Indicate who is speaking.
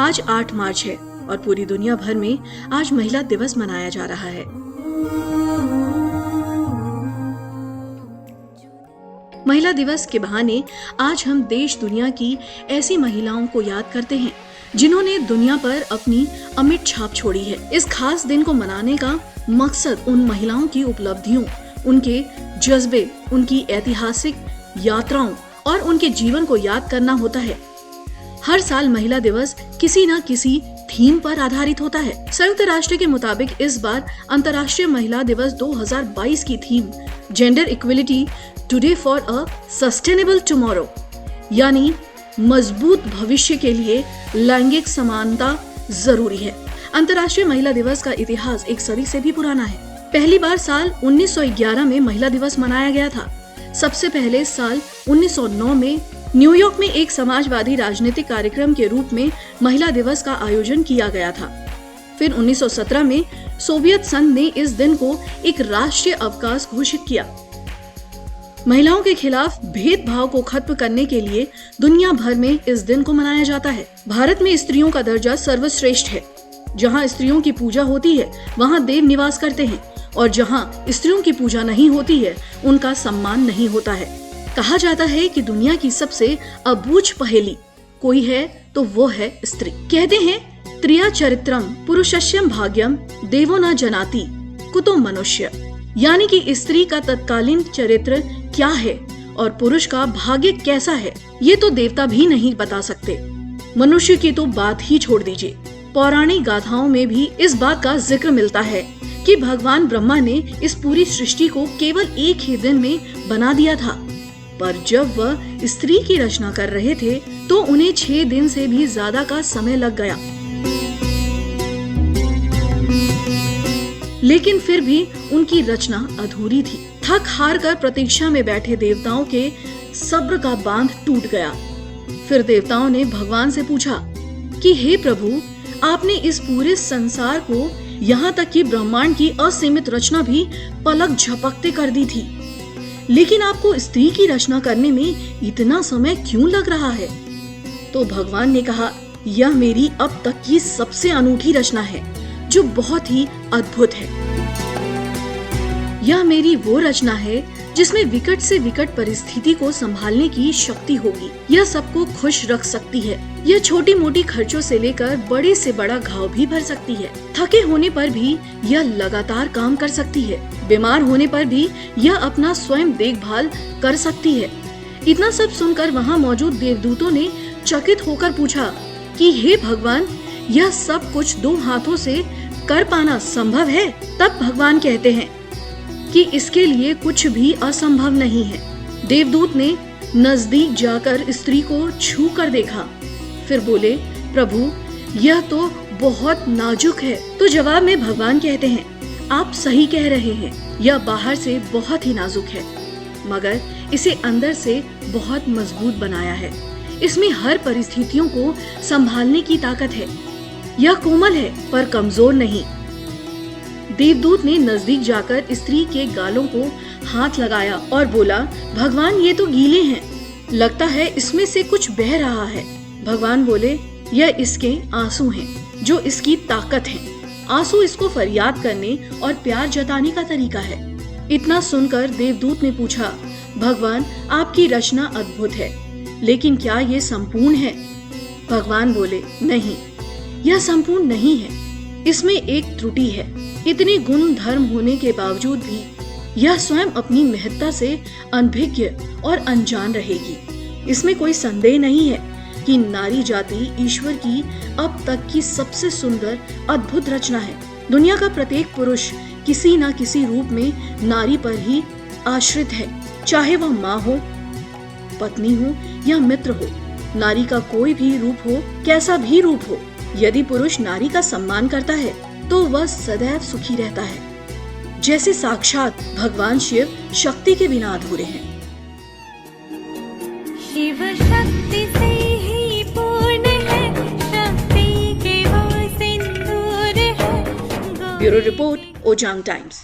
Speaker 1: आज 8 मार्च है और पूरी दुनिया भर में आज महिला दिवस मनाया जा रहा है। महिला दिवस के बहाने आज हम देश दुनिया की ऐसी महिलाओं को याद करते हैं जिन्होंने दुनिया पर अपनी अमिट छाप छोड़ी है। इस खास दिन को मनाने का मकसद उन महिलाओं की उपलब्धियों, उनके जज्बे, उनकी ऐतिहासिक यात्राओं और उनके जीवन को याद करना होता है। हर साल महिला दिवस किसी न किसी थीम पर आधारित होता है। संयुक्त राष्ट्र के मुताबिक इस बार अंतर्राष्ट्रीय महिला दिवस 2022 की theme gender equality today for a sustainable tomorrow, यानी मजबूत भविष्य के लिए लैंगिक समानता जरूरी है। अंतर्राष्ट्रीय महिला दिवस का इतिहास एक सदी से भी पुराना है। पहली बार साल 1911 में महिला दिवस मनाया गया था। सबसे पहले साल 1909 में न्यूयॉर्क में एक समाजवादी राजनीतिक कार्यक्रम के रूप में महिला दिवस का आयोजन किया गया था। फिर 1917 में सोवियत संघ ने इस दिन को एक राष्ट्रीय अवकाश घोषित किया। महिलाओं के खिलाफ भेदभाव को खत्म करने के लिए दुनिया भर में इस दिन को मनाया जाता है। भारत में स्त्रियों का दर्जा सर्वश्रेष्ठ है। जहां स्त्रियों की पूजा होती है वहां देव निवास करते हैं और जहां स्त्रियों की पूजा नहीं होती है उनका सम्मान नहीं होता है। कहा जाता है कि दुनिया की सबसे अबूझ पहेली कोई है तो वो है स्त्री। कहते हैं त्रिया चरित्रम पुरुषस्यम भाग्यम देवो न जनाति कुतो मनुष्य, यानी कि स्त्री का तत्कालीन चरित्र क्या है और पुरुष का भाग्य कैसा है ये तो देवता भी नहीं बता सकते। मनुष्य की तो बात ही छोड़ दीजिए। पौराणिक गाथाओं में भी इस बात का जिक्र मिलता है कि भगवान ब्रह्मा ने इस पूरी सृष्टि को केवल एक ही दिन में बना दिया था, पर जब वह स्त्री की रचना कर रहे थे तो उन्हें 6 दिन से भी ज्यादा का समय लग गया। लेकिन फिर भी उनकी रचना अधूरी थी। थक हार कर प्रतीक्षा में बैठे देवताओं के सब्र का बांध टूट गया। फिर देवताओं ने भगवान से पूछा कि हे प्रभु, आपने इस पूरे संसार को, यहाँ तक कि ब्रह्मांड की असीमित रचना भी पलक झपकते कर दी थी, लेकिन आपको स्त्री की रचना करने में इतना समय क्यों लग रहा है? तो भगवान ने कहा, यह मेरी अब तक की सबसे अनूठी रचना है जो बहुत ही अद्भुत है। यह मेरी वो रचना है जिसमें विकट से विकट परिस्थिति को संभालने की शक्ति होगी। यह सबको खुश रख सकती है। यह छोटी मोटी खर्चों से लेकर बड़े से बड़ा घाव भी भर सकती है। थके होने पर भी यह लगातार काम कर सकती है। बीमार होने पर भी यह अपना स्वयं देखभाल कर सकती है। इतना सब सुनकर वहाँ मौजूद देवदूतों ने चकित होकर पूछा कि हे भगवान, यह सब कुछ 2 हाथों से कर पाना संभव है? तब भगवान कहते हैं कि इसके लिए कुछ भी असंभव नहीं है। देवदूत ने नजदीक जाकर स्त्री को छू कर देखा, फिर बोले, प्रभु यह तो बहुत नाजुक है। तो जवाब में भगवान कहते हैं, आप सही कह रहे हैं, यह बाहर से बहुत ही नाजुक है मगर इसे अंदर से बहुत मजबूत बनाया है। इसमें हर परिस्थितियों को संभालने की ताकत है। यह कोमल है पर कमजोर नहीं। देवदूत ने नजदीक जाकर स्त्री के गालों को हाथ लगाया और बोला, भगवान ये तो गीले हैं, लगता है इसमें से कुछ बह रहा है। भगवान बोले, यह इसके आंसू हैं जो इसकी ताकत है। आंसू इसको फरियाद करने और प्यार जताने का तरीका है। इतना सुनकर देवदूत ने पूछा, भगवान आपकी रचना अद्भुत है, लेकिन क्या ये संपूर्ण है? भगवान बोले, नहीं, यह संपूर्ण नहीं है। इसमें एक त्रुटि है। इतने गुण धर्म होने के बावजूद भी यह स्वयं अपनी महत्ता से अनभिज्ञ और अनजान रहेगी। इसमें कोई संदेह नहीं है कि नारी जाति ईश्वर की अब तक की सबसे सुंदर अद्भुत रचना है। दुनिया का प्रत्येक पुरुष किसी न किसी रूप में नारी पर ही आश्रित है, चाहे वह माँ हो, पत्नी हो या मित्र हो। नारी का कोई भी रूप हो, कैसा भी रूप हो, यदि पुरुष नारी का सम्मान करता है तो वह सदैव सुखी रहता है, जैसे साक्षात भगवान शिव शक्ति के बिना अधूरे हैं।
Speaker 2: शिव शक्ति से ही पूर्ण है, शक्ति के वो सिंदूर है।
Speaker 1: Bureau report, Ojang times.